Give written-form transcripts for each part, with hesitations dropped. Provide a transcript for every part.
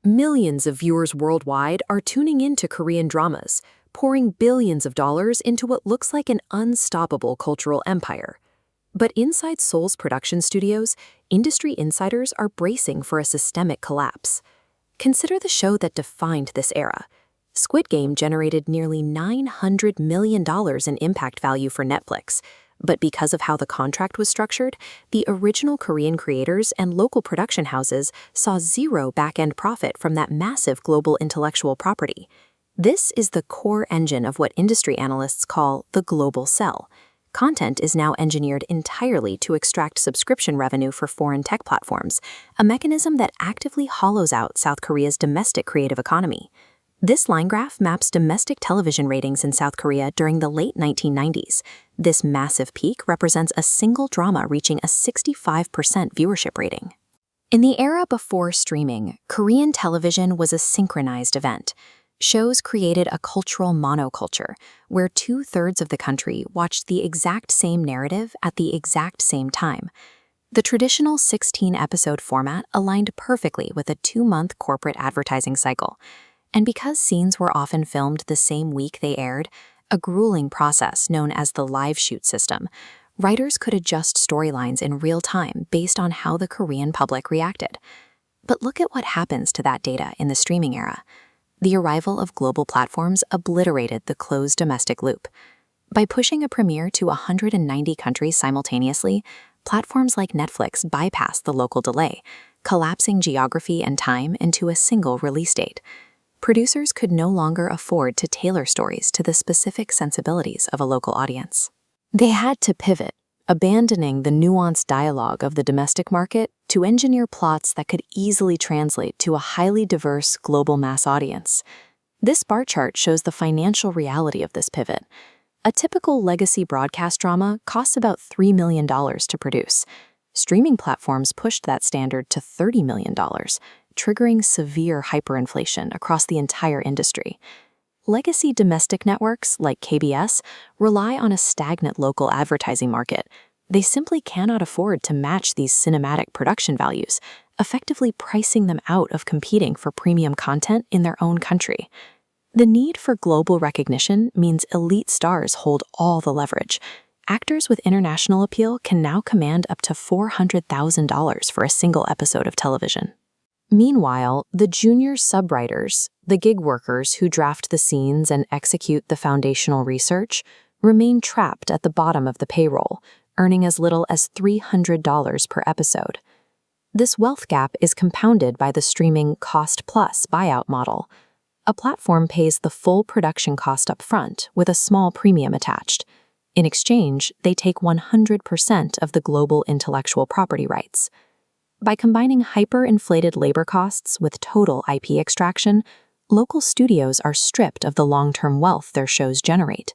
Millions of viewers worldwide are tuning into Korean dramas, pouring billions of dollars into what looks like an unstoppable cultural empire. But inside Seoul's production studios, industry insiders are bracing for a systemic collapse. Consider the show that defined this era. Squid Game generated nearly $900 million in impact value for Netflix, but because of how the contract was structured, the original Korean creators and local production houses saw zero back-end profit from that massive global intellectual property. This is the core engine of what industry analysts call the global sell. Content is now engineered entirely to extract subscription revenue for foreign tech platforms, a mechanism that actively hollows out South Korea's domestic creative economy. This line graph maps domestic television ratings in South Korea during the late 1990s. This massive peak represents a single drama reaching a 65% viewership rating. In the era before streaming, Korean television was a synchronized event. Shows created a cultural monoculture, where 2/3 of the country watched the exact same narrative at the exact same time. The traditional 16-episode format aligned perfectly with a 2-month corporate advertising cycle. And because scenes were often filmed the same week they aired, a grueling process known as the live shoot system, writers could adjust storylines in real time based on how the Korean public reacted. But look at what happens to that data in the streaming era. The arrival of global platforms obliterated the closed domestic loop. By pushing a premiere to 190 countries simultaneously, platforms like Netflix bypassed the local delay, collapsing geography and time into a single release date. Producers could no longer afford to tailor stories to the specific sensibilities of a local audience. They had to pivot, abandoning the nuanced dialogue of the domestic market to engineer plots that could easily translate to a highly diverse global mass audience. This bar chart shows the financial reality of this pivot. A typical legacy broadcast drama costs about $3 million to produce. Streaming platforms pushed that standard to $30 million, triggering severe hyperinflation across the entire industry. Legacy domestic networks, like KBS, rely on a stagnant local advertising market. They simply cannot afford to match these cinematic production values, effectively pricing them out of competing for premium content in their own country. The need for global recognition means elite stars hold all the leverage. Actors with international appeal can now command up to $400,000 for a single episode of television. Meanwhile, the junior subwriters, the gig workers who draft the scenes and execute the foundational research, remain trapped at the bottom of the payroll, earning as little as $300 per episode. This wealth gap is compounded by the streaming cost-plus buyout model. A platform pays the full production cost up front with a small premium attached. In exchange, they take 100% of the global intellectual property rights. By combining hyper-inflated labor costs with total IP extraction, local studios are stripped of the long-term wealth their shows generate.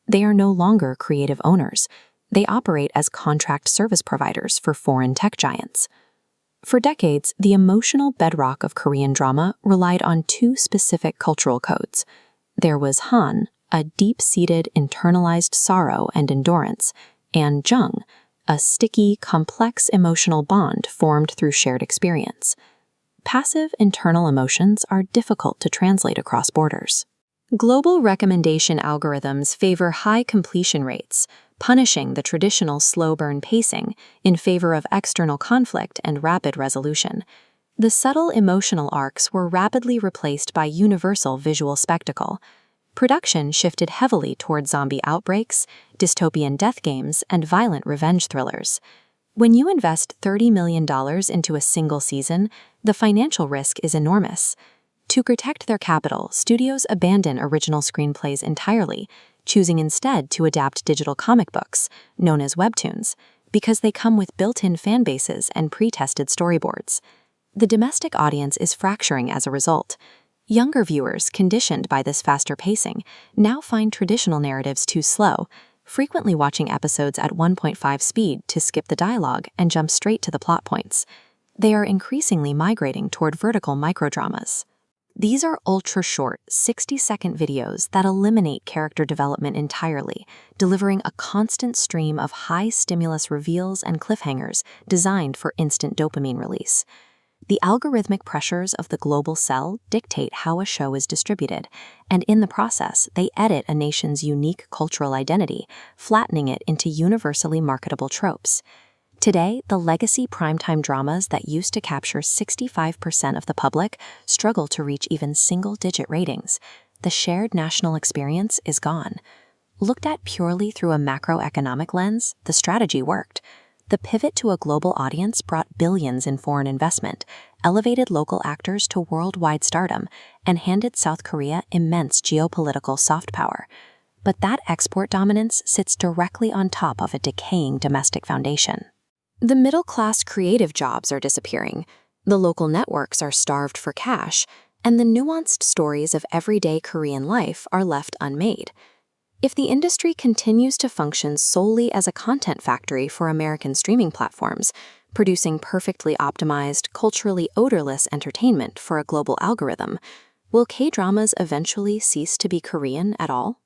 They are no longer creative owners. They operate as contract service providers for foreign tech giants. For decades, the emotional bedrock of Korean drama relied on two specific cultural codes. There was Han, a deep-seated internalized sorrow and endurance, and Jung, a sticky, complex emotional bond formed through shared experience. Passive internal emotions are difficult to translate across borders. Global recommendation algorithms favor high completion rates, punishing the traditional slow burn pacing in favor of external conflict and rapid resolution. The subtle emotional arcs were rapidly replaced by universal visual spectacle. Production shifted heavily toward zombie outbreaks, dystopian death games, and violent revenge thrillers. When you invest $30 million into a single season, the financial risk is enormous. To protect their capital, studios abandon original screenplays entirely, choosing instead to adapt digital comic books, known as Webtoons, because they come with built-in fan bases and pre-tested storyboards. The domestic audience is fracturing as a result. Younger viewers, conditioned by this faster pacing, now find traditional narratives too slow, frequently watching episodes at 1.5 speed to skip the dialogue and jump straight to the plot points. They are increasingly migrating toward vertical microdramas. These are ultra-short, 60-second videos that eliminate character development entirely, delivering a constant stream of high-stimulus reveals and cliffhangers designed for instant dopamine release. The algorithmic pressures of the global cell dictate how a show is distributed, and in the process, they edit a nation's unique cultural identity, flattening it into universally marketable tropes. Today, the legacy primetime dramas that used to capture 65% of the public struggle to reach even single-digit ratings. The shared national experience is gone. Looked at purely through a macroeconomic lens, the strategy worked. The pivot to a global audience brought billions in foreign investment, elevated local actors to worldwide stardom, and handed South Korea immense geopolitical soft power. But that export dominance sits directly on top of a decaying domestic foundation. The middle-class creative jobs are disappearing, the local networks are starved for cash, and the nuanced stories of everyday Korean life are left unmade. If the industry continues to function solely as a content factory for American streaming platforms, producing perfectly optimized, culturally odorless entertainment for a global algorithm, will K-dramas eventually cease to be Korean at all?